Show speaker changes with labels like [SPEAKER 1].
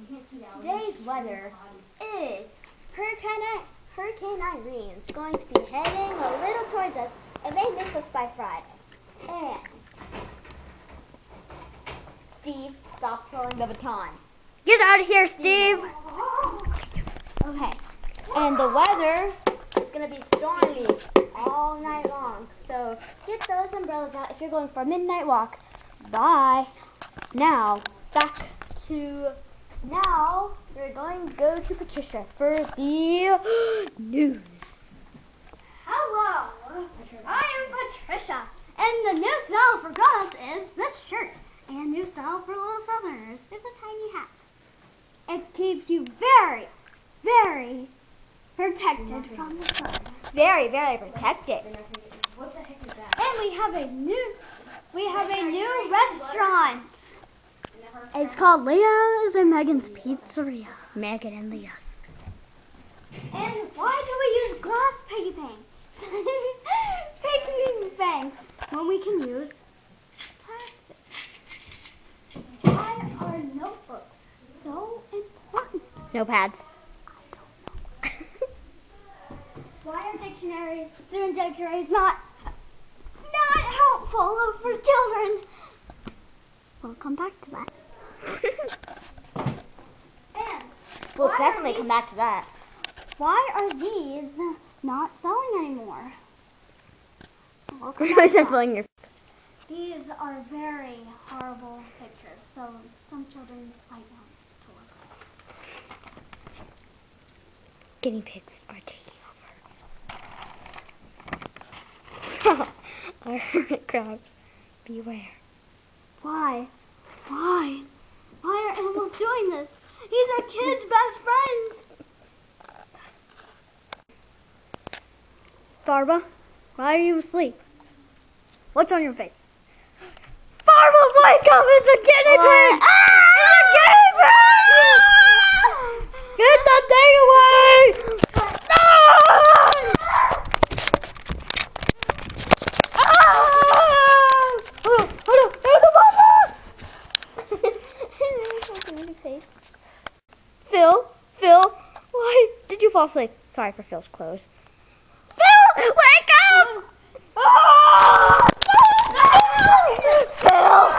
[SPEAKER 1] Today's weather is Hurricane Irene is going to be heading a little towards us. It may miss us by Friday. And Steve, stop throwing the baton.
[SPEAKER 2] Get out of here, Steve.
[SPEAKER 1] Okay. And the weather is going to be stormy all night long. So get those umbrellas out if you're going for a midnight walk. Bye. Now, we're going to go to Patricia for the news.
[SPEAKER 3] Hello, I am Patricia, and the new style for grown-ups is this shirt, and new style for little Southerners is a tiny hat. It keeps you very, very protected from the sun.
[SPEAKER 1] Very, very protected.
[SPEAKER 3] What the heck is that? And we have a new restaurant.
[SPEAKER 2] It's called Leah's and Megan's Pizzeria. Megan and Leah's.
[SPEAKER 3] And why do we use glass piggy banks when we can use plastic? Why are notebooks so important?
[SPEAKER 2] Notepads.
[SPEAKER 3] Why are student dictionaries not helpful for children?
[SPEAKER 2] We'll come back to that.
[SPEAKER 3] And
[SPEAKER 1] We'll definitely come back to that.
[SPEAKER 3] why are these not selling anymore? We'll come
[SPEAKER 2] You
[SPEAKER 3] back
[SPEAKER 2] guys
[SPEAKER 3] to
[SPEAKER 2] are
[SPEAKER 3] that.
[SPEAKER 2] filling your.
[SPEAKER 3] These are very horrible pictures, so some children might want to look.
[SPEAKER 2] Guinea pigs are taking over. So, our hermit crabs, beware.
[SPEAKER 3] Why? Why? Why are animals doing this? These are kids' best friends.
[SPEAKER 2] Barba, why are you asleep? What's on your face? Barba, wake up! It's a guinea pig! It's a guinea pig! Get that thing away! Phil, why did you fall asleep? Sorry for Phil's clothes. Phil, wake up! Phil!